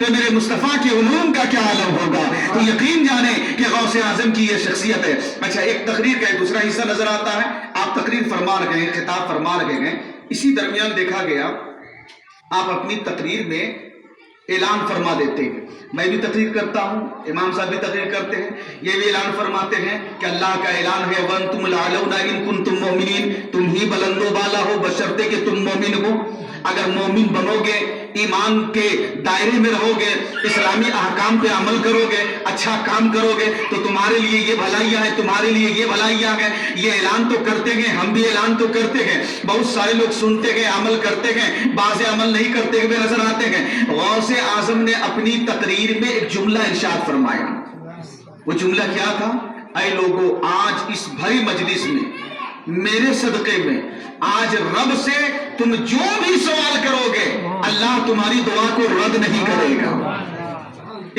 تو میرے مصطفیٰ کے علوم کا کیا عالم ہوگا؟ تو یقین جانے کہ غوث اعظم کی یہ شخصیت ہے۔ اچھا، ایک تقریر کا ایک دوسرا حصہ نظر آتا ہے، آپ تقریر فرما رہے ہیں، خطاب فرما رہے ہیں، اسی درمیان دیکھا گیا آپ اپنی تقریر میں اعلان فرما دیتے ہیں۔ میں بھی تقریر کرتا ہوں، امام صاحب بھی تقریر کرتے ہیں، یہ بھی اعلان فرماتے ہیں کہ اللہ کا اعلان ہے وَأَنْتُمُ الْأَعْلَوْنَ إِن كُنتُم مُؤْمِنِينَ، تم ہی بلند و بالا ہو بشرطے کہ تم مومن ہو۔ اگر مومن بنو گے، ایمان کے دائرے میں رہو گے، اسلامی احکام پہ عمل کرو گے، اچھا کام کرو گے تو تمہارے لیے یہ بھلائیاں ہیں، تمہارے لیے یہ بھلائیاں ہیں۔ یہ اعلان تو کرتے ہیں، ہم بھی اعلان تو کرتے ہیں، بہت سارے لوگ سنتے ہیں، عمل کرتے ہیں، بعض عمل نہیں کرتے ہوئے نظر آتے ہیں۔ غوث اعظم نے اپنی تقریر میں ایک جملہ ارشاد فرمایا، وہ جملہ کیا تھا؟ اے لوگو، آج اس بھری مجلس میں میرے صدقے میں آج رب سے تم جو بھی سوال کرو گے اللہ تمہاری دعا کو رد نہیں کرے گا۔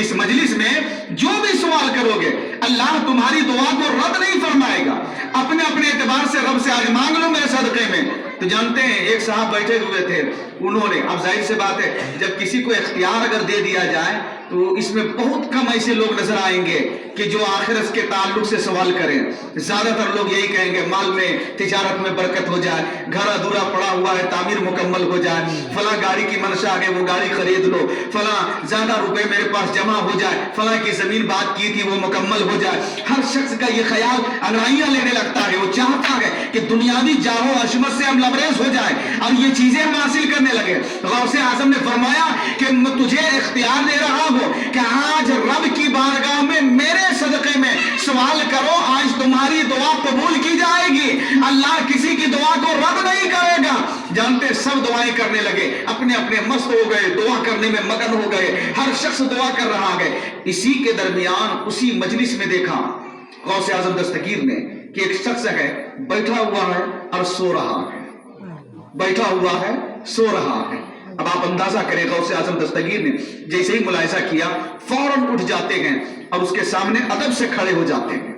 اس مجلس میں جو بھی سوال کرو گے اللہ تمہاری دعا کو رد نہیں فرمائے گا۔ اپنے اپنے اعتبار سے رب سے آج مانگ لو میرے صدقے میں۔ تو جانتے ہیں ایک صاحب بیٹھے ہوئے تھے، انہوں نے، اب ظاہر سے بات ہے جب کسی کو اختیار اگر دے دیا جائے تو اس میں بہت کم ایسے لوگ نظر آئیں گے کہ جو آخرت کے تعلق سے سوال کریں۔ زیادہ تر لوگ یہی کہیں گے مال میں، تجارت میں برکت ہو جائے، گھر ادھورا پڑا ہوا ہے تعمیر مکمل ہو جائے، فلاں گاڑی کی منشا ہے وہ گاڑی خرید لو، فلاں زیادہ روپے میرے پاس جمع ہو جائے، فلاں کی زمین بات کی تھی وہ مکمل ہو جائے۔ ہر شخص کا یہ خیال انگڑائیاں لینے لگتا ہے، وہ چاہتا ہے کہ دنیاوی جاہ و عظمت سے ہم لبریز ہو جائے اور یہ چیزیں ہم حاصل کرنے لگے۔ غوث اعظم نے فرمایا کہ میں تجھے اختیار دے رہا ہوں کہ آج رب کی بارگاہ میں میرے صدقے میں سوال کرو، آج تمہاری دعا قبول کی جائے گی، اللہ کسی کی دعا کو رد نہیں کرے گا۔ جانتے سب دعائیں کرنے لگے، اپنے اپنے مست ہو گئے، دعا کرنے میں مگن ہو گئے، ہر شخص دعا کر رہا ہے۔ اسی کے درمیان اسی مجلس میں دیکھا غوث اعظم دستگیر نے کہ ایک شخص ہے بیٹھا ہوا ہے اور سو رہا ہے، بیٹھا ہوا ہے سو رہا ہے۔ اب آپ اندازہ کریں غوث اعظم دستگیر نے جیسے ہی ملاحظہ کیا فوراً اٹھ جاتے ہیں اور اس کے سامنے ادب سے کھڑے ہو جاتے ہیں۔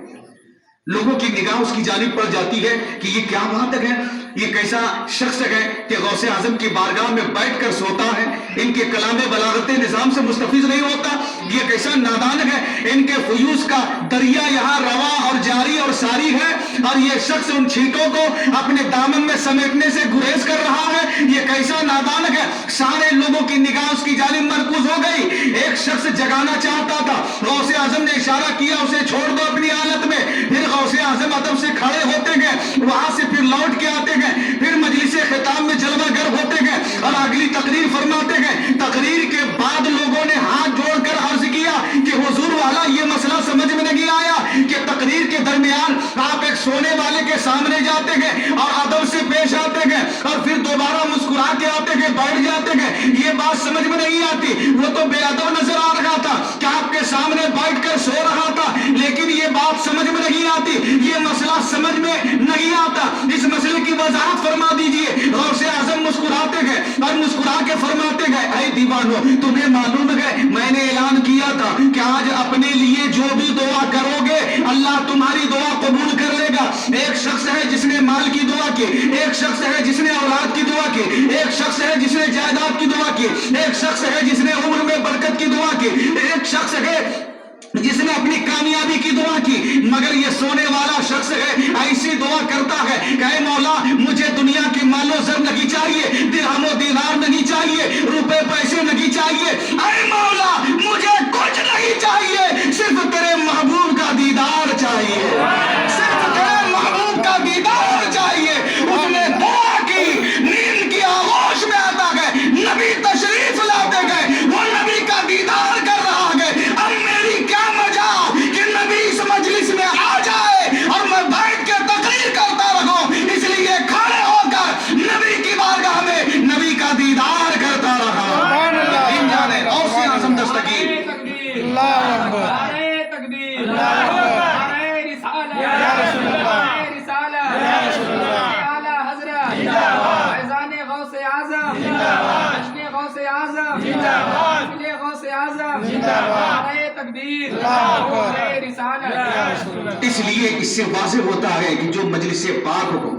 لوگوں کی نگاہ اس کی جانب پڑ جاتی ہے کہ یہ کیا بات ہے، یہ کیسا شخص ہے کہ غوث اعظم کی بارگاہ میں بیٹھ کر سوتا ہے، ان کے کلام بلاغت نظام سے مستفیض نہیں ہوتا، یہ کیسا نادان ہے، ان کے فیوز کا دریا یہاں رواں اور جاری اور ساری ہے اور یہ شخص ان چھینٹوں کو اپنے دامن میں سمیٹنے سے گریز کر رہا ہے، یہ کیسا نادان ہے۔ سارے لوگوں کی نگاہ اس کی جانب مرکوز ہو گئی۔ ایک شخص جگانا چاہتا تھا، غوث اعظم نے اشارہ کیا اسے چھوڑ دو اپنی حالت میں۔ پھر غوث اعظم ادب سے کھڑے ہوتے گئے، وہاں سے پھر لوٹ کے آتے گئے، پھر مجلس خطاب میں جلوہ گر ہوتے گئے اور اگلی تقریر فرماتے گئے۔ تقریر کے بعد لوگوں نے ہاتھ جوڑ کر عرض کیا کہ حضور والا یہ مسئلہ سمجھ میں نہیں آیا کہ تقریر کے درمیان آپ ایک سونے والے کے سامنے جاتے گئے اور ادب سے پیش آتے گئے اور پھر دوبارہ مسکرا کے آتے گئے، بیٹھ جاتے گئے، یہ بات سمجھ میں نہیں آتی۔ وہ تو بے ادب نظر آ رہا تھا کہ آپ کے سامنے بیٹھ کر سو رہا تھا، لیکن یہ بات سمجھ میں نہیں آتی، یہ مسئلہ سمجھ میں نہیں آتا، اس مسئلے کی وضاحت فرما دیجئے۔ غوث اعظم مسکراتے گئے اور مسکرا کے فرماتے گئے، اے دیوانو، تمہیں معلوم ہے میں نے اعلان کیا تھا کہ آج اپنے لیے جو بھی دعا کرو گے اللہ تمہاری دعا قبول کر لے گا۔ ایک شخص ہے جس نے مال کی دعا کی، ایک شخص ہے جس نے اولاد کی دعا کی، ایک شخص ہے جس نے جائیداد کی دعا کی، ایک شخص ہے جس نے عمر میں برکت کی دعا کی، ایک شخص ہے جس نے اپنی کامیابی کی دعا کی، مگر یہ سونے والا شخص ہے ایسی دعا کرتا ہے کہ اے مولا مجھے دنیا کی مال و زر نہیں چاہیے، درہم و دینار نہیں چاہیے، روپے پیسے نہیں چاہیے، اے مولا مجھے کچھ نہیں چاہیے، صرف تیرے محبوب کا دیدار چاہیے، صرف تیرے محبوب کا دیدار چاہیے۔ اس نے دعا کی، نیند کی آغوش میں آتا گئے، نبی تشریف لاتے گئے، وہ نبی کا دیدار کر رہا ہے۔ اب میری کیا مجا کہ نبی اس مجلس میں آ جائے اور میں بیٹھ کے تقریر کرتا رہوں، اس لیے کھڑے ہو کر نبی کی بارگاہ میں نبی کا دیدار کرتا رہا۔ ان جانے غوث اعظم دستگیر، اللہ اکبر، نعرہ تکبیر، اللہ اکبر، نعرہ رسالہ، یا رسول اللہ، رسالہ، یا رسول اللہ، اعلی حضرت زندہ باد، فیضان غوث اعظم زندہ باد، جشن غوث اعظم زندہ باد، محفل غوث اعظم زندہ باد، نعرہ تکبیر، اللہ اکبر، نعرہ رسالہ، یا رسول اللہ۔ اس لیے اس سے واضح ہوتا ہے کہ جو مجلس پاک ہو،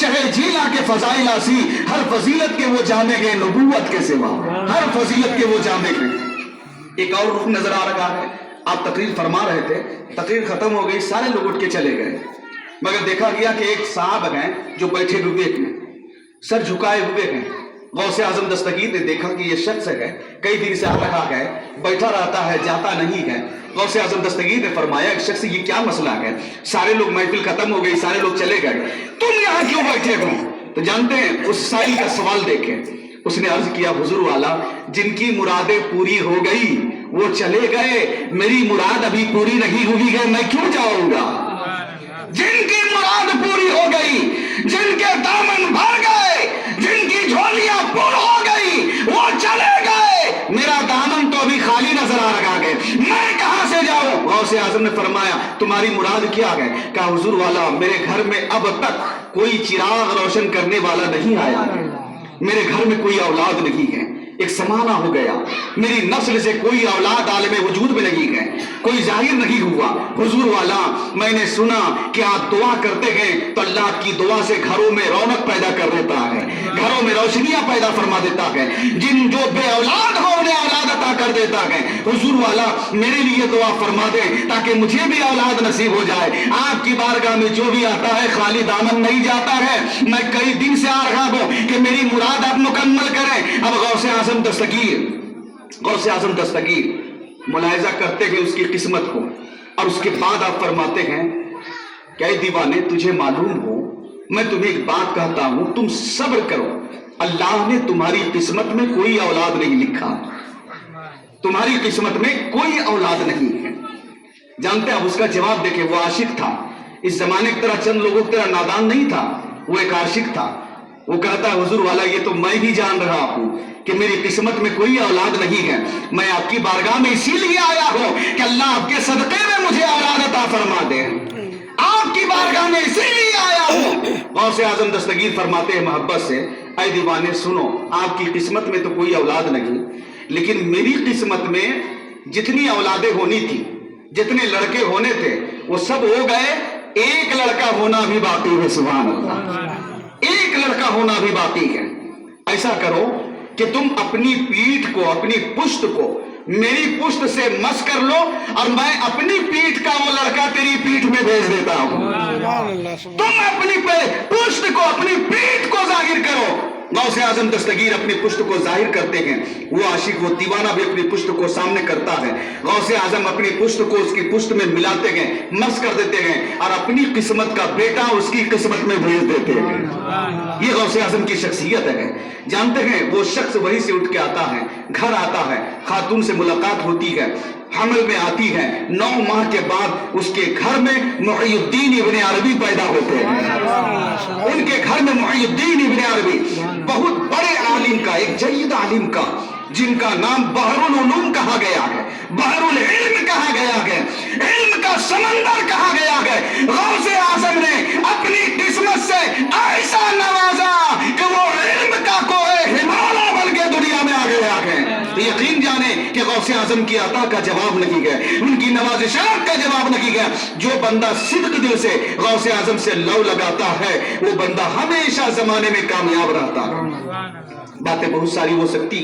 شہر جیلا کے فضائل آسی ہر فضیلت کے وہ جامے گئے نبوت کے سوا ہر فضیلت کے وہ جامے گئے۔ ایک اور رخ نظر آ رہا ہے، آپ تقریر فرما رہے تھے، تقریر ختم ہو گئی، سارے لوگ اٹھ کے چلے گئے، مگر دیکھا گیا کہ ایک صاحب ہیں جو بیٹھے ہوئے ہیں، سر جھکائے ہوئے ہیں۔ غوث اعظم دستگیر نے دیکھا کہ یہ شخص ہے کئی دن سے آ رہا ہے، بیٹھا رہتا ہے، جاتا نہیں ہے۔ غوث اعظم دستگیر نے فرمایا ایک شخص یہ کیا مسئلہ ہے؟ سارے لوگ محفل ختم ہو گئی، سارے لوگ چلے گئے، تم یہاں کیوں بیٹھے ہو؟ تو جانتے ہیں اس سائل کا سوال دیکھیں، اس نے عرض کیا حضور والا جن کی مرادیں پوری ہو گئی وہ چلے گئے، میری مراد ابھی پوری نہیں ہوئی ہے، میں کیوں جاؤں گا؟ جن کی مراد پوری ہو گئی، جن کے دامن بھر گئے، جن کی جھولیاں پر ہو گئی وہ چلے گئے، میرا دامن تو ابھی خالی نظر آ رہا ہے، میں کہاں سے جاؤں؟ غوث اعظم نے فرمایا تمہاری مراد کیا ہے؟ کہا حضور والا میرے گھر میں اب تک کوئی چراغ روشن کرنے والا نہیں آیا ہے، میرے گھر میں کوئی اولاد نہیں ہے، ایک زمانہ ہو گیا، میری نسل سے کوئی اولاد عالم وجود میں نہیں ہے، کوئی ظاہر نہیں ہوا۔ حضور والا میں نے سنا کہ آپ دعا کرتے ہیں تو اللہ کی دعا سے گھروں میں رونق پیدا کر دیتا ہے، گھروں میں روشنیاں پیدا فرما دیتا ہے، جن جو بے اولاد ہو انہیں اولاد عطا کر دیتا ہے۔ حضور والا میرے لیے دعا فرما دیں تاکہ مجھے بھی اولاد نصیب ہو جائے۔ آپ کی بارگاہ میں جو بھی آتا ہے خالی دامن نہیں جاتا ہے، میں کئی دن سے آ رہا ہوں کہ میری مراد آپ مکمل کریں۔ اب غوث اعظم دستگیر ملاحظہ کرتے ہیں اس کی قسمت کو، اور اس کے بعد آپ فرماتے ہیں کہ اے دیوانے تجھے معلوم ہو میں تمہیں ایک بات کہتا ہوں، تم صبر کرو، اللہ نے تمہاری قسمت میں کوئی اولاد نہیں لکھا، تمہاری قسمت میں کوئی اولاد نہیں ہے۔ جانتے ہیں اب اس کا جواب دیکھیں، وہ عاشق تھا، اس زمانے کی طرح چند لوگوں کی طرح نادان نہیں تھا، وہ ایک عاشق تھا۔ وہ کہتا ہے حضور والا یہ تو میں بھی جان رہا ہوں کہ میری قسمت میں کوئی اولاد نہیں ہے، میں آپ کی بارگاہ میں اسی لیے آیا ہوں کہ اللہ آپ کے صدقے میں مجھے اولاد عطا فرما دے، آپ کی بارگاہ میں اسی لیے آیا ہوں۔ غوث اعظم دستگیر فرماتے ہیں محبت سے اے دیوانے سنو، آپ کی قسمت میں تو کوئی اولاد نہیں، لیکن میری قسمت میں جتنی اولادیں ہونی تھی، جتنے لڑکے ہونے تھے وہ سب ہو گئے، ایک لڑکا ہونا بھی باقی ہے۔ سبحان اللہ، ایک لڑکا ہونا بھی باقی ہے۔ ایسا کرو کہ تم اپنی پیٹھ کو، اپنی پشت کو میری پشت سے مس کر لو اور میں اپنی پیٹھ کا وہ لڑکا تیری پیٹھ میں بھیج دیتا ہوں۔ تم اپنی پشت کو، اپنی پیٹھ کو ظاہر کرو۔ غوث اعظم دستگیر اپنی پشت کو ظاہر کرتے ہیں، وہ عاشق وہ دیوانہ بھی اپنی پشت کو سامنے کرتا ہے۔ غوث اعظم اپنی پشت کو اس کی پشت میں ملاتے ہیں، مس کر دیتے ہیں اور اپنی قسمت کا بیٹا اس کی قسمت میں بھیج دیتے ہیں۔ یہ غوث اعظم کی شخصیت ہے۔ جانتے ہیں وہ شخص وہیں سے اٹھ کے آتا ہے، گھر آتا ہے، خاتون سے ملاقات ہوتی ہے، حمل میں آتی ہے، 9 ماہ کے بعد اس کے گھر میں محی الدین ابن عربی پیدا ہوتے ہیں۔ ان کے گھر میں محی الدین ابن عربی بہت بڑے عالم کا، ایک جید عالم کا، جن کا نام بحر العلوم کہا گیا ہے، بحر العلم کہا گیا ہے، علم کا سمندر کہا گیا ہے۔ غوث اعظم نے اپنی قسمت سے ایسا نوازا کہ وہ علم کا کوہ ہمالیہ بن کے دنیا میں آ گیا ہے۔ یقین جانے کہ غوث اعظم کی عطا کا جواب نہیں ہے، ان کی نوازشات کا جواب نہیں ہے۔ جو بندہ صدق دل سے غوث اعظم سے لو لگاتا ہے وہ بندہ ہمیشہ زمانے میں کامیاب رہتا ہے۔ باتیں بہت ساری ہو سکتی